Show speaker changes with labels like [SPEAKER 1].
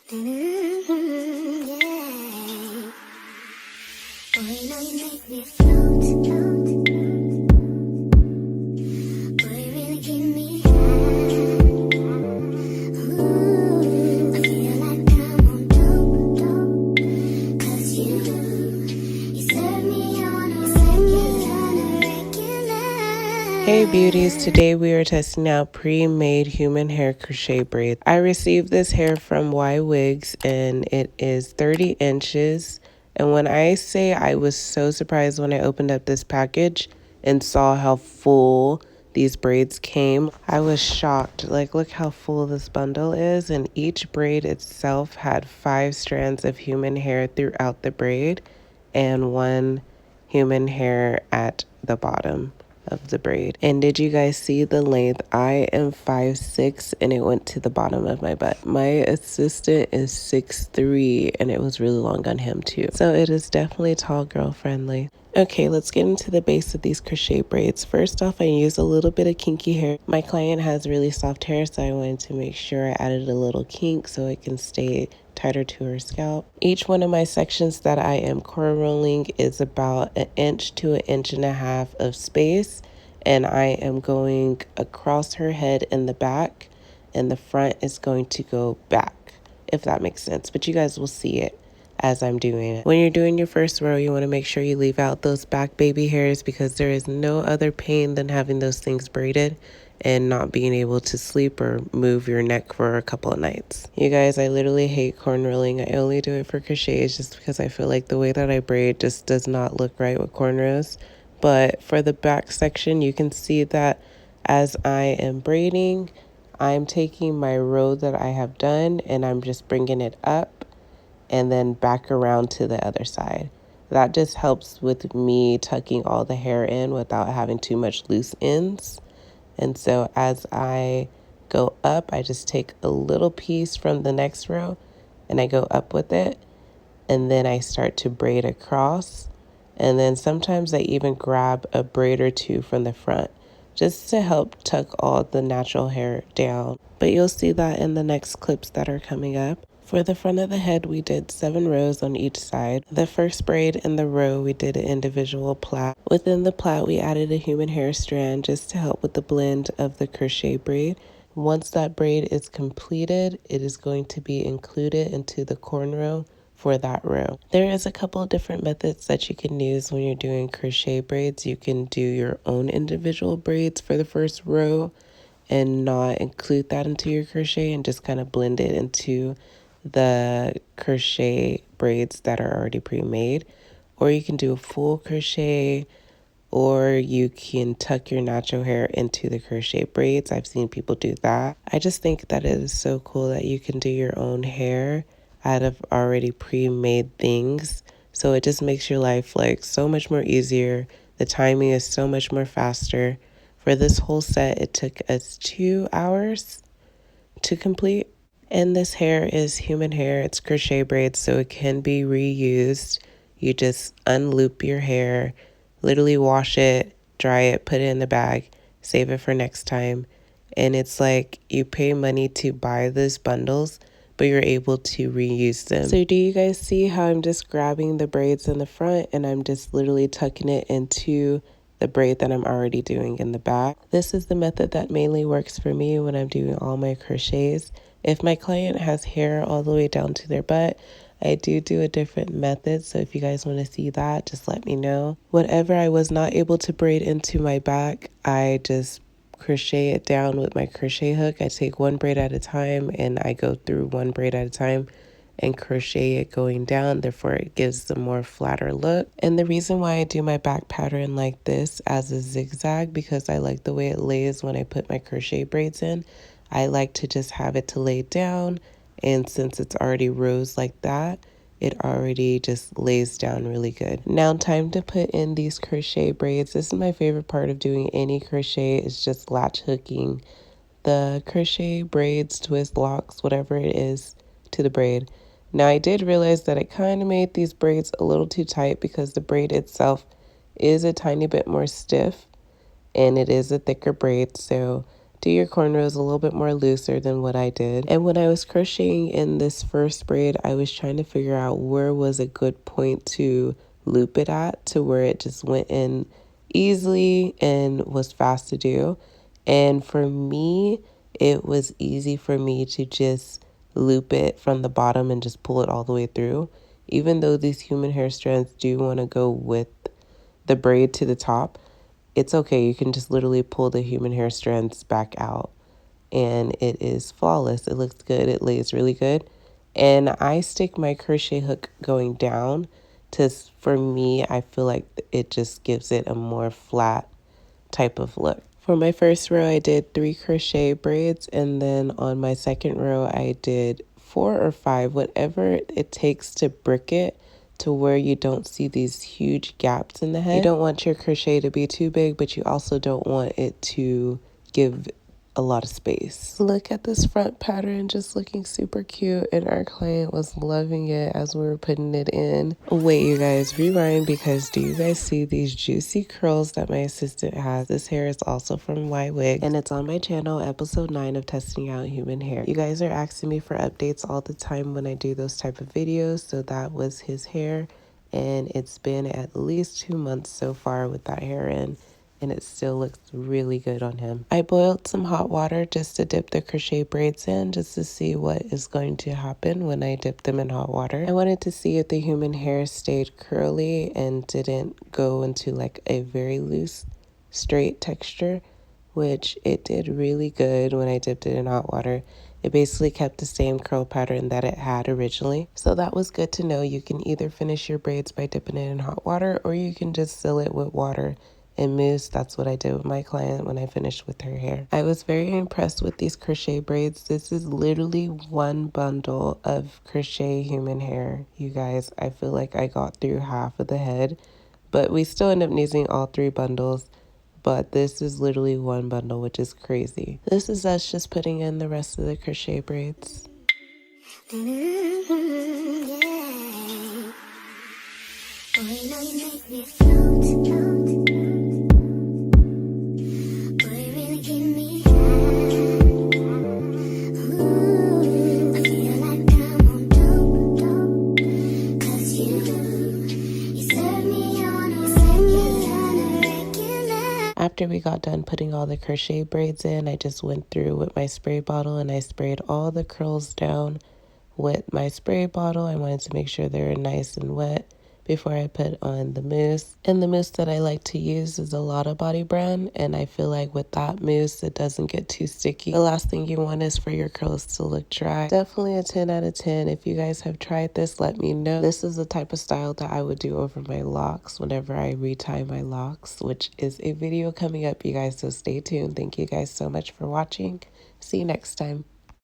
[SPEAKER 1] Hey beauties, today we are testing out pre-made human hair crochet braids. I received this hair from Ywigs and it is 30 inches. And when I say I was so surprised when I opened up this package and saw how full these braids came, I was shocked. Like, look how full this bundle is, and each braid itself had 5 strands of human hair throughout the braid and 1 human hair at the bottom of the braid. And did you guys see the length? I am 5'6" and it went to the bottom of my butt. My assistant is 6'3" and it was really long on him too. So it is definitely tall girl friendly. Okay, let's get into the base of these crochet braids. First off, I used a little bit of kinky hair. My client has really soft hair, so I wanted to make sure I added a little kink so it can stay tighter to her scalp. Each one of my sections that I am core rolling is about 1 inch to 1.5 inches of space, and I am going across her head in the back, and the front is going to go back, if that makes sense, but you guys will see it as I'm doing it. When you're doing your first row, you want to make sure you leave out those back baby hairs, because there is no other pain than having those things braided and not being able to sleep or move your neck for a couple of nights. You guys, I literally hate corn rolling. I only do it for crochets just because I feel like the way that I braid just does not look right with cornrows. But for the back section, you can see that as I am braiding, I'm taking my row that I have done and I'm just bringing it up and then back around to the other side. That just helps with me tucking all the hair in without having too much loose ends. And so as I go up, I just take a little piece from the next row and I go up with it. And then I start to braid across. And then sometimes I even grab a braid or 2 from the front just to help tuck all the natural hair down. But you'll see that in the next clips that are coming up. For the front of the head, we did 7 rows on each side. The first braid in the row, we did an individual plait. Within the plait, we added a human hair strand just to help with the blend of the crochet braid. Once that braid is completed, it is going to be included into the corn row for that row. There is a couple of different methods that you can use when you're doing crochet braids. You can do your own individual braids for the first row and not include that into your crochet and just kind of blend it into the crochet braids that are already pre-made. Or you can do a full crochet, or you can tuck your natural hair into the crochet braids. I've seen people do that. I just think that it is so cool that you can do your own hair out of already pre-made things. So it just makes your life like so much more easier. The timing is so much more faster. For this whole set, it took us 2 hours to complete. And this hair is human hair. It's crochet braids, so it can be reused. You just unloop your hair, literally wash it, dry it, put it in the bag, save it for next time. And it's like you pay money to buy these bundles, but you're able to reuse them. So do you guys see how I'm just grabbing the braids in the front and I'm just literally tucking it into the braid that I'm already doing in the back? This is the method that mainly works for me when I'm doing all my crochets. If my client has hair all the way down to their butt, I do a different method. So if you guys want to see that, just let me know. Whatever I was not able to braid into my back, I just crochet it down with my crochet hook. I take 1 braid at a time and I go through 1 braid at a time and crochet it going down. Therefore, it gives a more flatter look. And the reason why I do my back pattern like this as a zigzag, because I like the way it lays when I put my crochet braids in. I like to just have it to lay down, and since it's already rows like that, it already just lays down really good. Now time to put in these crochet braids. This is my favorite part of doing any crochet, is just latch hooking the crochet braids, twist, locks, whatever it is, to the braid. Now I did realize that I kind of made these braids a little too tight because the braid itself is a tiny bit more stiff and it is a thicker braid, so do your cornrows a little bit more looser than what I did. And when I was crocheting in this first braid, I was trying to figure out where was a good point to loop it at to where it just went in easily and was fast to do. And for me, it was easy for me to just loop it from the bottom and just pull it all the way through. Even though these human hair strands do want to go with the braid to the top, it's okay. You can just literally pull the human hair strands back out and it is flawless. It looks good. It lays really good. And I stick my crochet hook going down to, for me, I feel like it just gives it a more flat type of look. For my first row, I did 3 crochet braids, and then on my second row, I did 4 or 5, whatever it takes to brick it to where you don't see these huge gaps in the head. You don't want your crochet to be too big, but you also don't want it to give a lot of space. Look at this front pattern, just looking super cute, and our client was loving it as we were putting it in. Wait, you guys, rewind, because do you guys see these juicy curls that my assistant has? This hair is also from Ywigs, and it's on my channel, episode 9 of testing out human hair. You guys are asking me for updates all the time when I do those type of videos, so that was his hair, and it's been at least 2 months so far with that hair in, and it still looks really good on him. I boiled some hot water just to dip the crochet braids in, just to see what is going to happen when I dip them in hot water. I wanted to see if the human hair stayed curly and didn't go into like a very loose, straight texture, which it did really good when I dipped it in hot water. It basically kept the same curl pattern that it had originally. So that was good to know. You can either finish your braids by dipping it in hot water, or you can just seal it with water and mousse. That's what I did with my client when I finished with her hair. I was very impressed with these crochet braids. This is literally one bundle of crochet human hair, you guys. I feel like I got through half of the head, but we still end up using all 3 bundles. But this is literally one bundle, which is crazy. This is us just putting in the rest of the crochet braids. After we got done putting all the crochet braids in, I just went through with my spray bottle and I sprayed all the curls down with my spray bottle. I wanted to make sure they were nice and wet before I put on the mousse. And the mousse that I like to use is a Lotta Body brand, and I feel like with that mousse, it doesn't get too sticky. The last thing you want is for your curls to look dry. Definitely a 10 out of 10. If you guys have tried this, let me know. This is the type of style that I would do over my locks whenever I retie my locks, which is a video coming up, you guys, so stay tuned. Thank you guys so much for watching. See you next time.